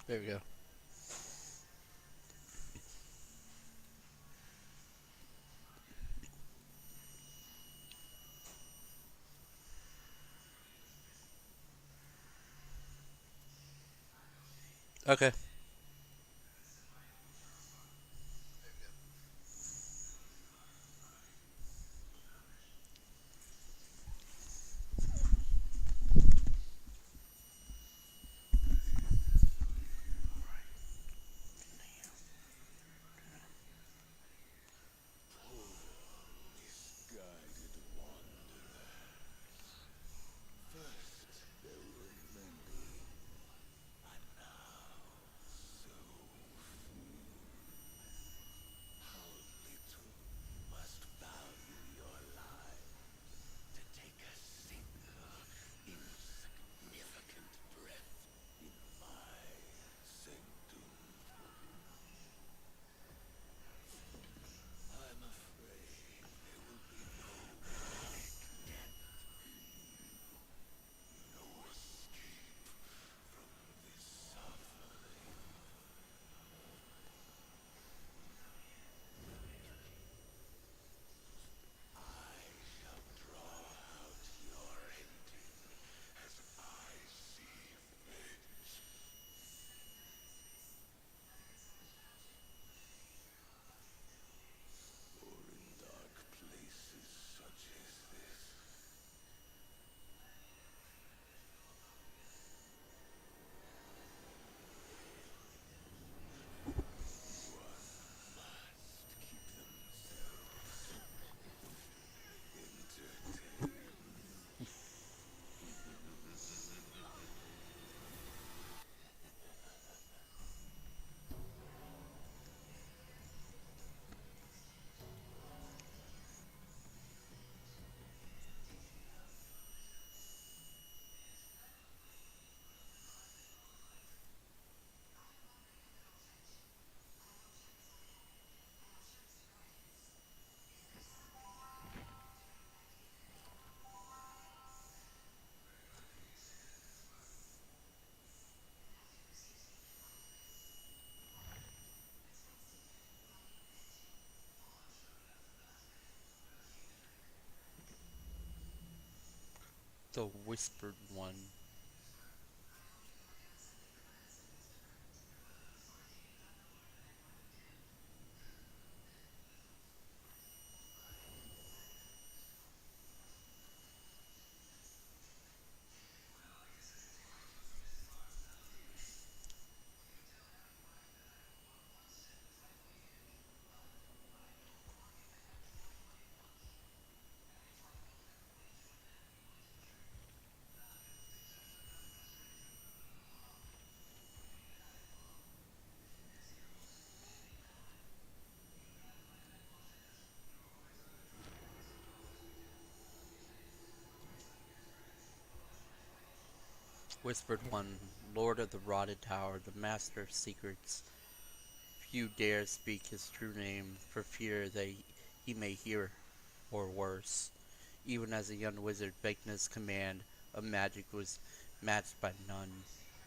There we go. Okay. Misguided wanderer. First there were many, and now so few. How little you must value your lives to take a single insignificant breath in my sanctum. I'm afraid there will be no quick death for you. No escape from this suffering. I shall draw out your ending as I see fit. For in dark places such as this, one must keep themselves entertained. The Whispered One. Whispered One, Lord of the Rotted Tower, the Master of Secrets. Few dare speak his true name for fear that he may hear, or worse. Even as a young wizard begged his command of magic was matched by none,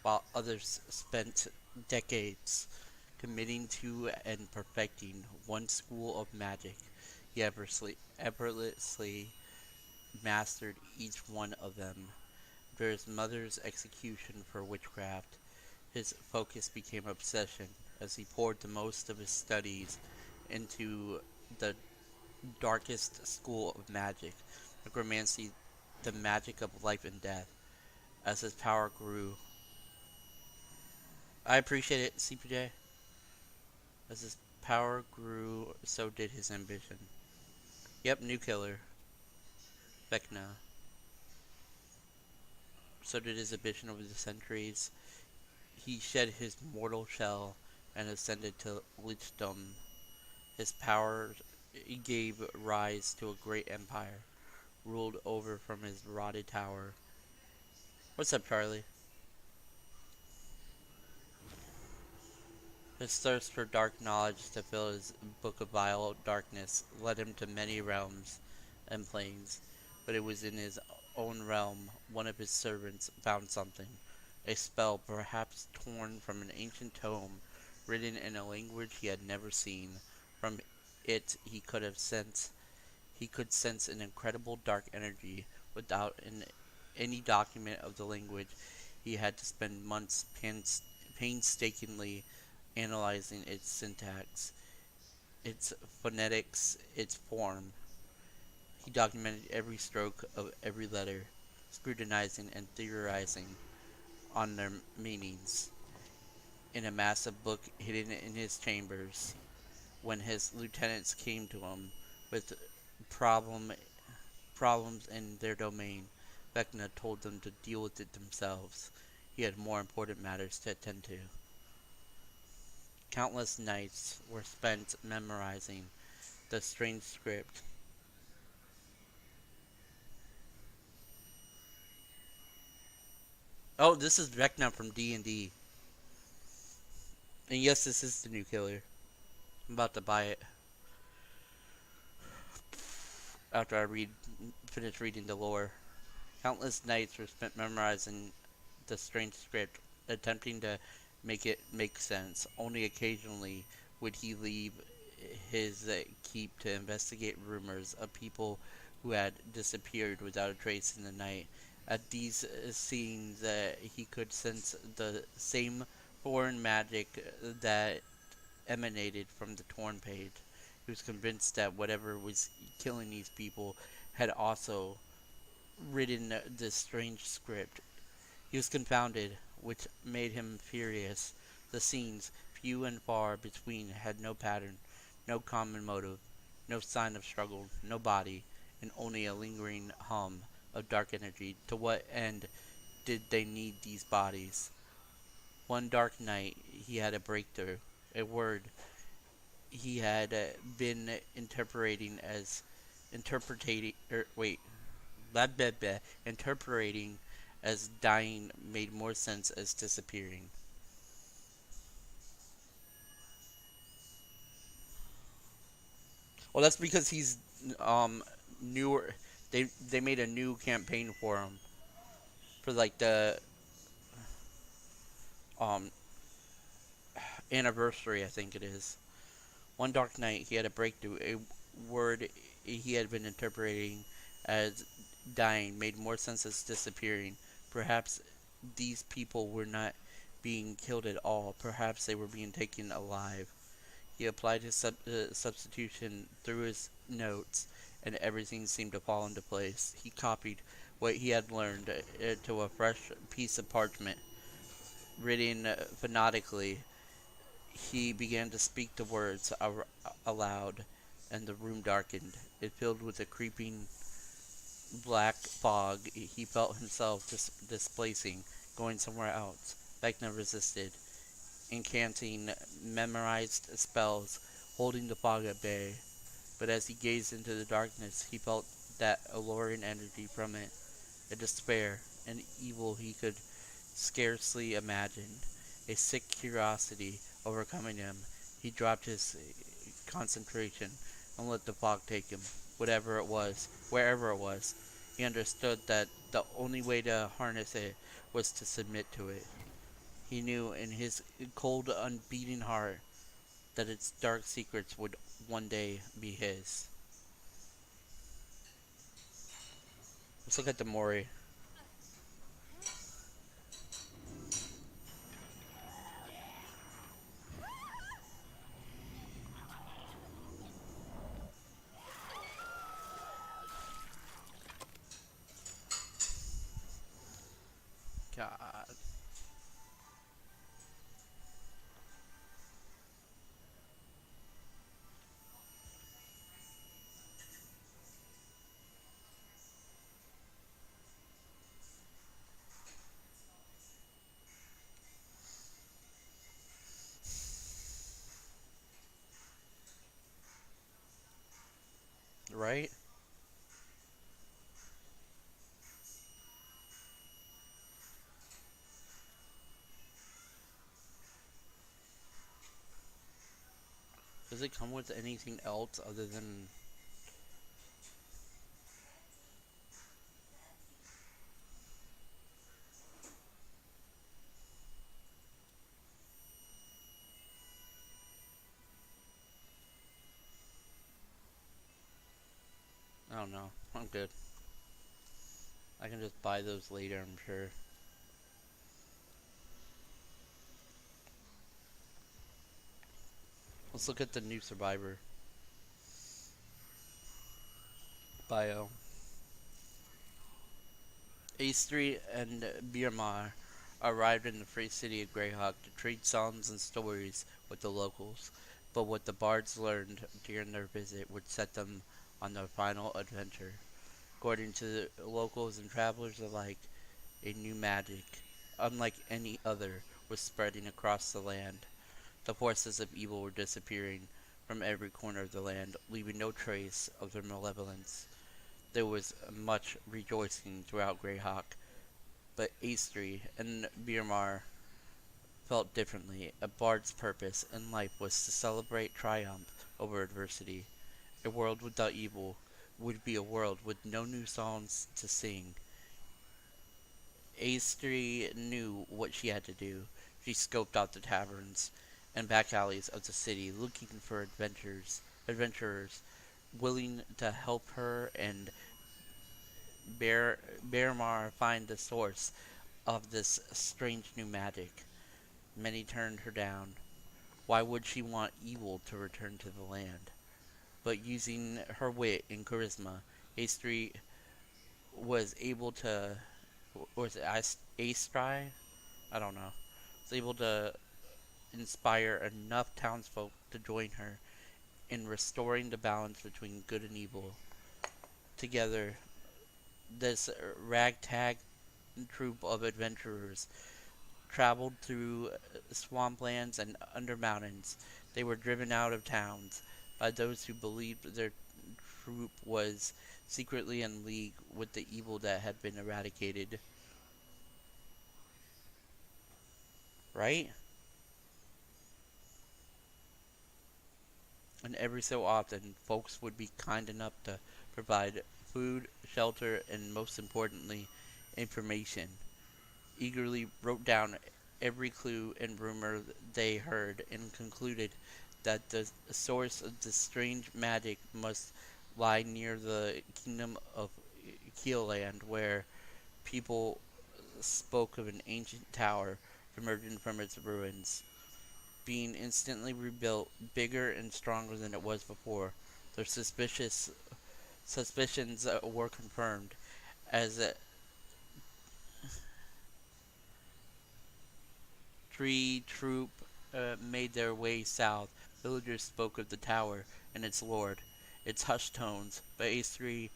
while others spent decades committing to and perfecting one school of magic. He effortlessly mastered each one of them. After his mother's execution for witchcraft, his focus became obsession as he poured the most of his studies into the darkest school of magic, necromancy, the magic of life and death. As his power grew, I appreciate it, CPJ. As his power grew, so did his ambition. Yep, new killer, Vecna. So did his ambition over the centuries. He shed his mortal shell and ascended to lichdom. His power gave rise to a great empire, ruled over from his rotted tower. What's up, Charlie? His thirst for dark knowledge to fill his book of vile darkness led him to many realms and planes, but it was in his own realm one of his servants found something. A spell perhaps torn from an ancient tome, written in a language he had never seen. From it he could sense an incredible dark energy. Without any document of the language, he had to spend months painstakingly analyzing its syntax, its phonetics, its form. He documented every stroke of every letter, scrutinizing and theorizing on their meanings in a massive book hidden in his chambers. When his lieutenants came to him with problem problems in their domain, Vecna told them to deal with it themselves. He had more important matters to attend to. Countless nights were spent memorizing the strange script. Oh, this is Vecna from D&D. And yes, this is the new killer. I'm about to buy it after I finish reading the lore. Countless nights were spent memorizing the strange script, attempting to make it make sense. Only occasionally would he leave his keep to investigate rumors of people who had disappeared without a trace in the night. At these scenes, he could sense the same foreign magic that emanated from the torn page. He was convinced that whatever was killing these people had also written this strange script. He was confounded, which made him furious. The scenes, few and far between, had no pattern, no common motive, no sign of struggle, no body, and only a lingering hum of dark energy. To what end did they need these bodies? One dark night, he had a breakthrough. A word he had been interpreting, blah, blah, blah, interpreting as dying made more sense as disappearing. Well, that's because he's newer. They made a new campaign for him for like the um anniversary, I think it is. One dark night, he had a breakthrough. A word he had been interpreting as dying made more sense as disappearing. Perhaps these people were not being killed at all. Perhaps they were being taken alive. He applied his substitution through his notes, and everything seemed to fall into place. He copied what he had learned to a fresh piece of parchment, written phonetically. He began to speak the words aloud, and the room darkened. It filled with a creeping black fog. He felt himself displacing, going somewhere else. Vecna resisted, incanting memorized spells, holding the fog at bay. But as he gazed into the darkness, he felt that alluring energy from it, a despair, an evil he could scarcely imagine, a sick curiosity overcoming him. He dropped his concentration and let the fog take him, whatever it was, wherever it was. He understood that the only way to harness it was to submit to it. He knew in his cold, unbeating heart that its dark secrets would one day be his. Let's look at the Mori. God. Right? Does it come with anything else other than... I don't know. I'm good. I can just buy those later, I'm sure. Let's look at the new Survivor bio. Aestri and Birmar arrived in the free city of Greyhawk to trade songs and stories with the locals, but what the bards learned during their visit would set them on their final adventure. According to the locals and travelers alike, a new magic, unlike any other, was spreading across the land. The forces of evil were disappearing from every corner of the land, leaving no trace of their malevolence. There was much rejoicing throughout Greyhawk, but Aestri and Birmar felt differently. A bard's purpose in life was to celebrate triumph over adversity. A world without evil would be a world with no new songs to sing. Aestri knew what she had to do. She scoped out the taverns and back alleys of the city, looking for adventurers willing to help her and Bearmar find the source of this strange new magic. Many turned her down. Why would she want evil to return to the land? But using her wit and charisma, Aestri was able to, was it Aestri? I don't know. Was able to inspire enough townsfolk to join her in restoring the balance between good and evil. Together, this ragtag troop of adventurers traveled through swamplands and under mountains. They were driven out of towns by those who believed their troop was secretly in league with the evil that had been eradicated. Right? And every so often, folks would be kind enough to provide food, shelter, and most importantly, information. Eagerly wrote down every clue and rumor they heard and concluded that the source of the strange magic must lie near the kingdom of Keeland, where people spoke of an ancient tower emerging from its ruins, being instantly rebuilt, bigger and stronger than it was before. Their suspicions were confirmed as tree troop made their way south. Villagers spoke of the tower and its lord, its hushed tones, but Ace3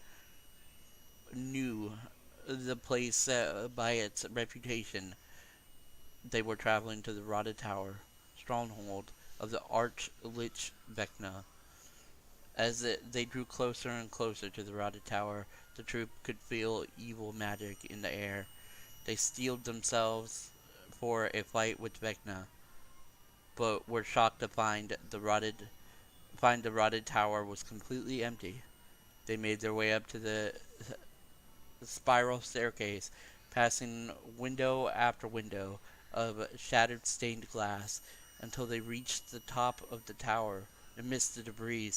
knew the place by its reputation. They were traveling to the rotted tower, stronghold of the Arch-Lich Vecna. As they drew closer and closer to the rotted tower, the troop could feel evil magic in the air. They steeled themselves for a fight with Vecna, but were shocked to find the rotted tower was completely empty. They made their way up to the spiral staircase, passing window after window of shattered stained glass until they reached the top of the tower. Amidst the debris,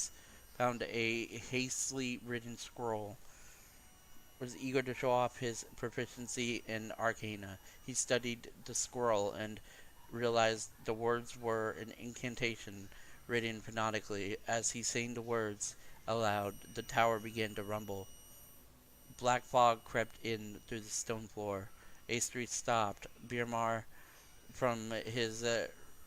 found a hastily written scroll. Was eager to show off his proficiency in arcana. He studied the scroll and realized the words were an incantation written phonetically. As he sang the words aloud, the tower began to rumble. Black fog crept in through the stone floor. Aestri stopped Birmar from his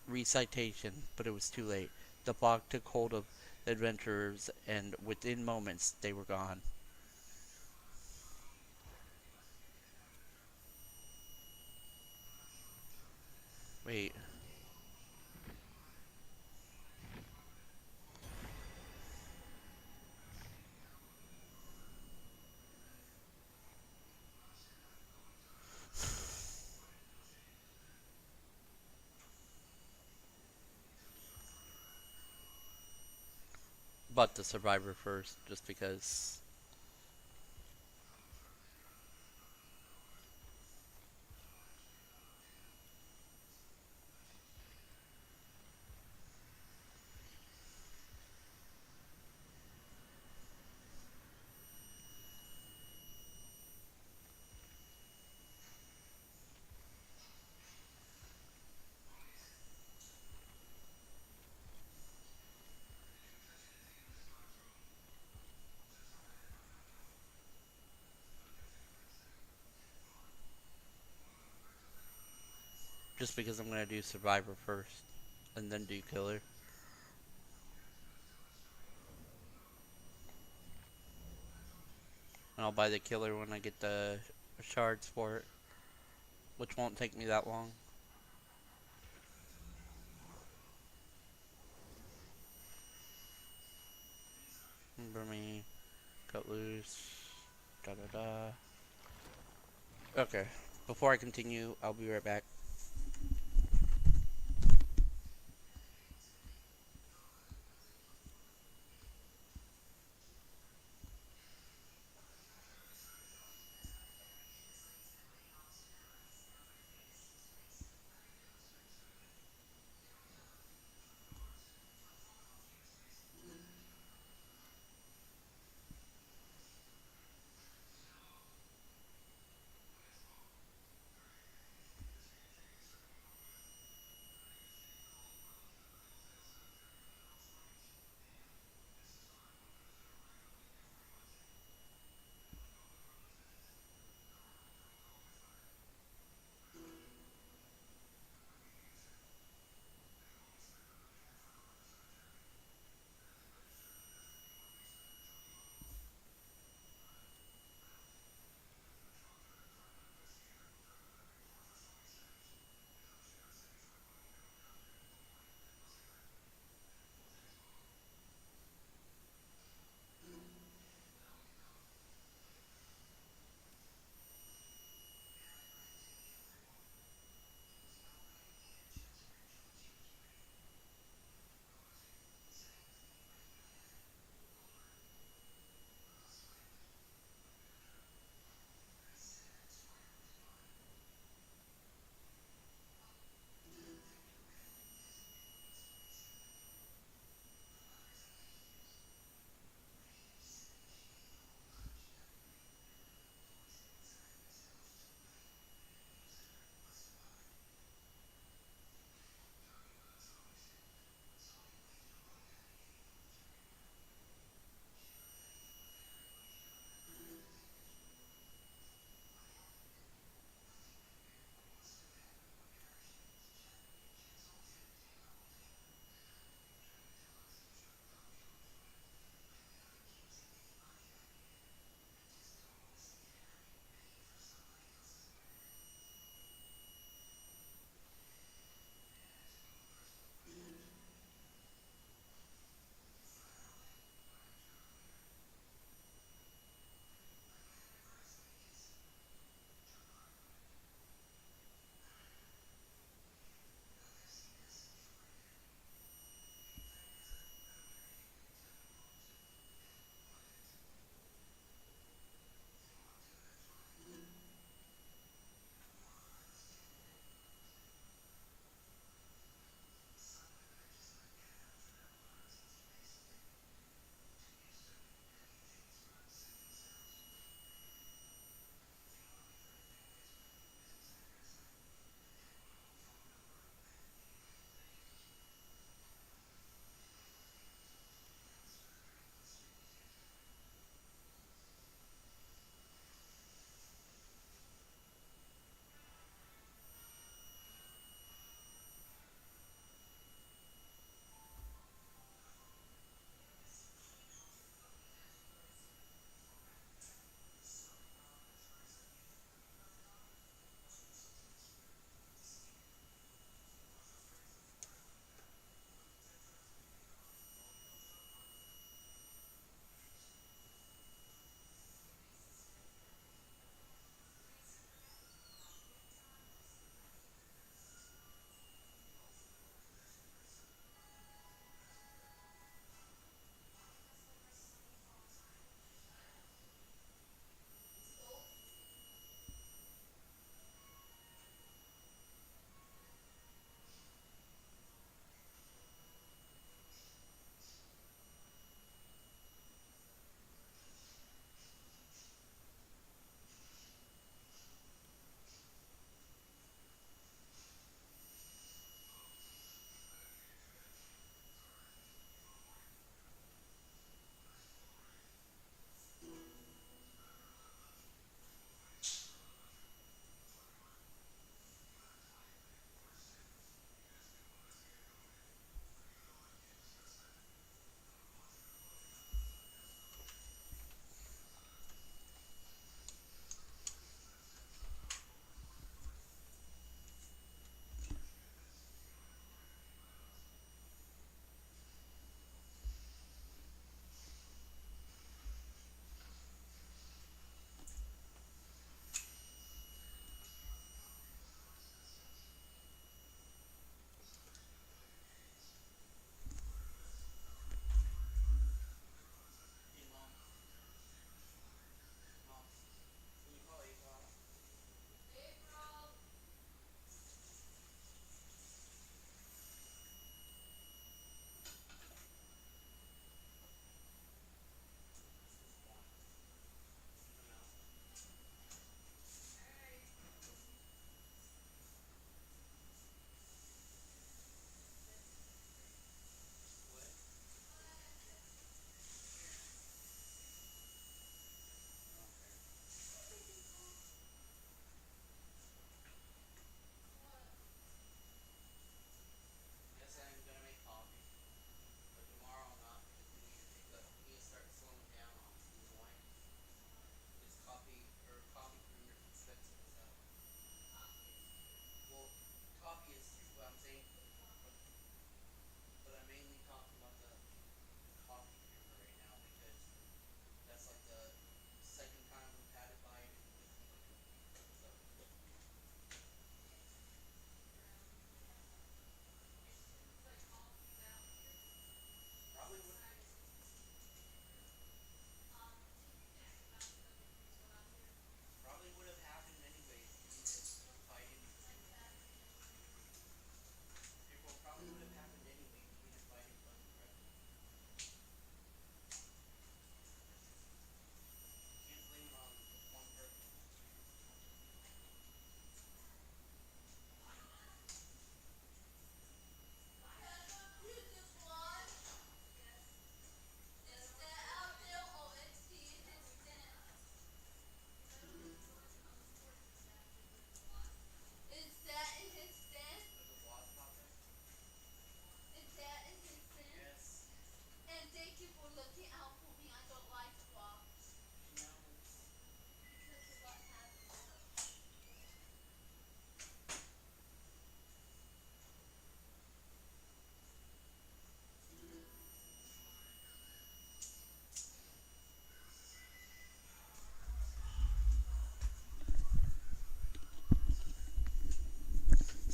recitation, but it was too late. The fog took hold of the adventurers, and within moments they were gone. Wait. But the survivor first, just because. just because I'm gonna do Survivor first and then do Killer. And I'll buy the Killer when I get the shards for it, which won't take me that long. Remember me, cut loose, da da da. Okay, before I continue, I'll be right back.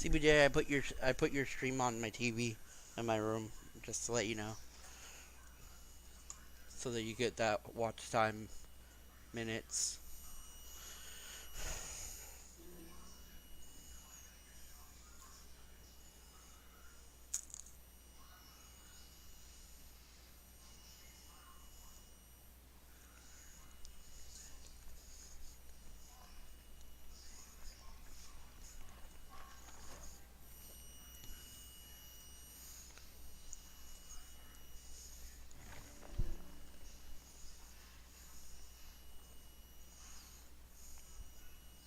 CBJ, I put your stream on my TV in my room just to let you know, so that you get that watch time minutes.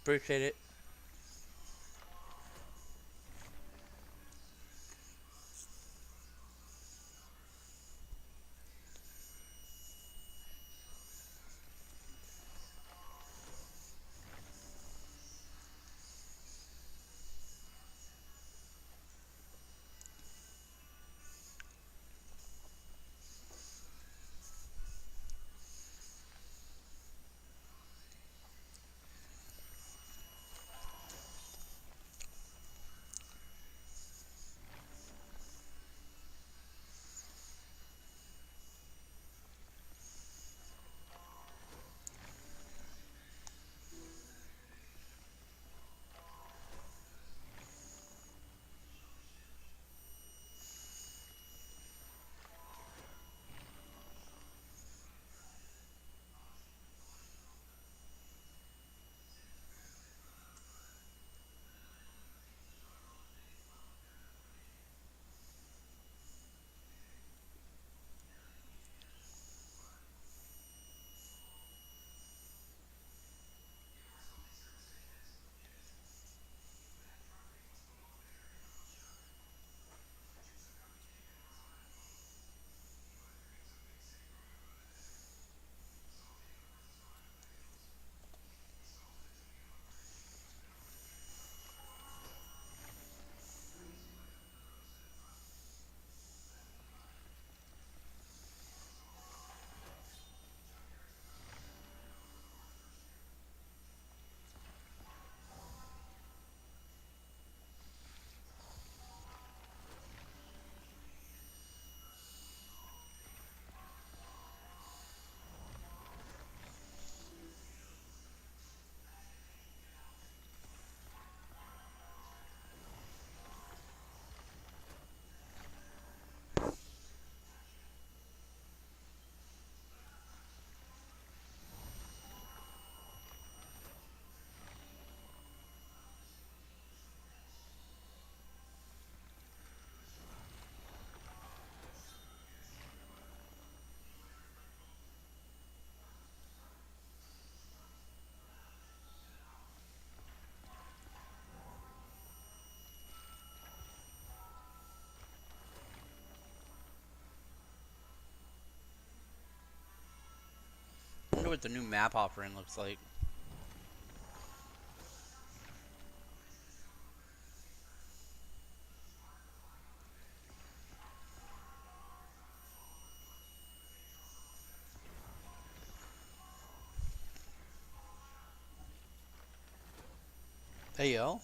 Appreciate it. I wonder what the new map offering looks like. Hey yo,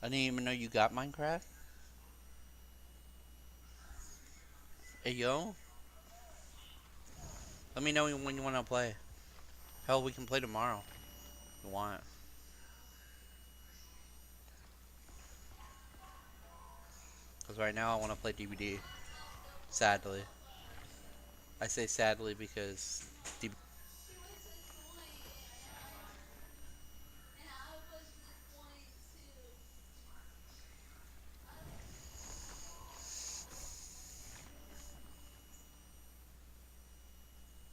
I didn't even know you got Minecraft. Hey yo, let me know when you want to play. Hell, we can play tomorrow if you want. Cause right now I want to play DVD. Sadly, I say sadly because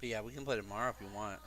but yeah, we can play tomorrow if you want.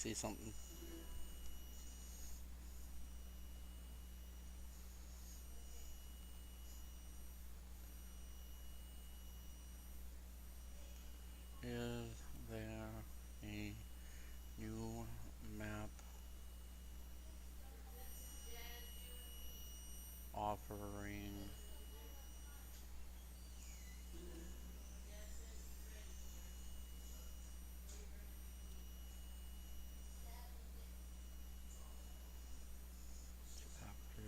See something. Is there a new map offering after?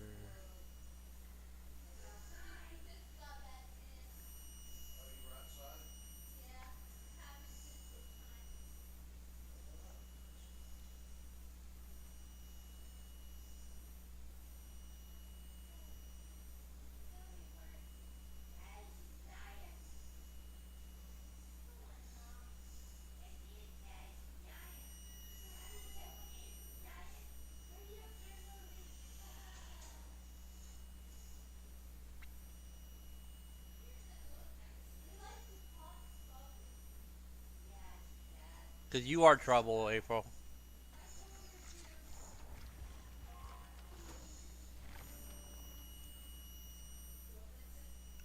Cause you are trouble, April.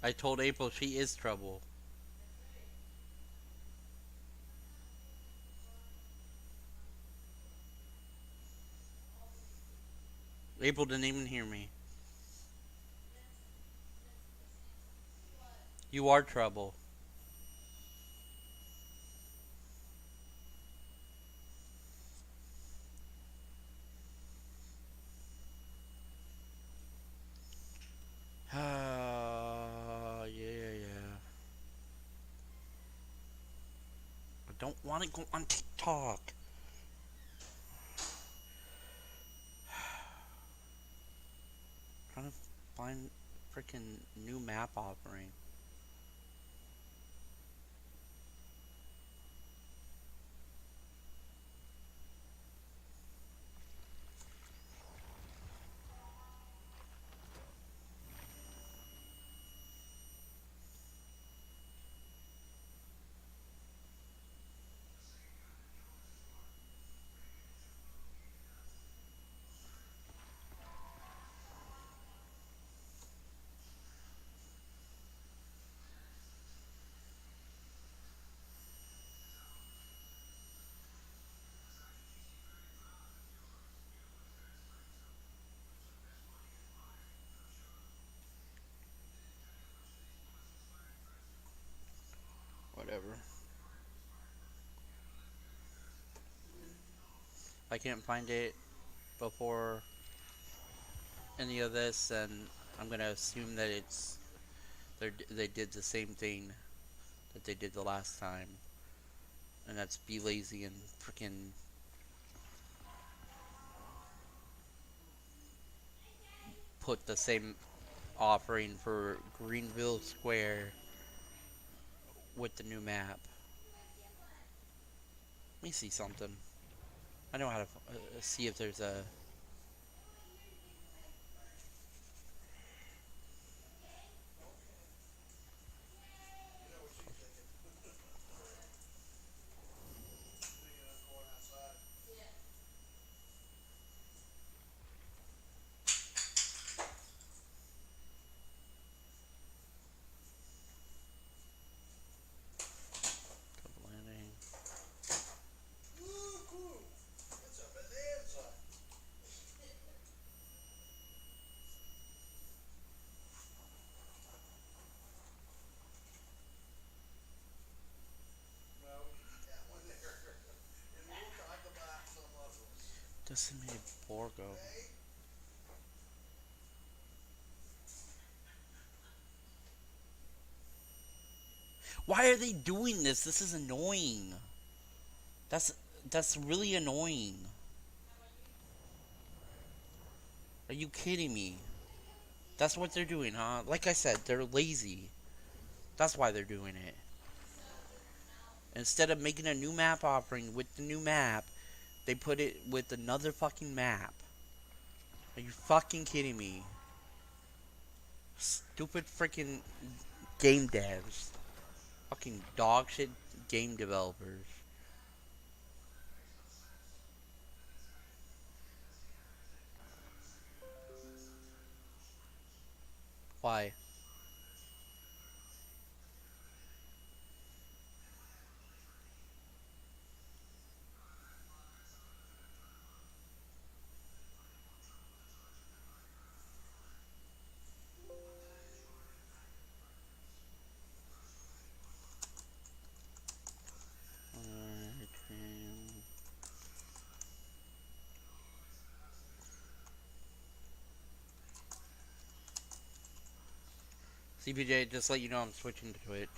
I told April she is trouble. April didn't even hear me. You are trouble. Yeah. I don't want to go on TikTok. Trying to find freaking new map offering. Whatever. I can't find it before any of this, and I'm gonna assume that they did the same thing that they did the last time, and that's be lazy and freaking put the same offering for Greenville Square with the new map. Let me see something. I know how to see if there's a. Landing. Decimated Borgo. Why are they doing this? This is annoying. That's that's really annoying. Are you kidding me? That's what they're doing, huh? Like I said, they're lazy. That's why they're doing it. Instead of making a new map offering with the new map, they put it with another fucking map. Are you fucking kidding me? Stupid freaking game devs. Fucking dog shit game developers. Why? CPJ, just let you know I'm switching to Twitch.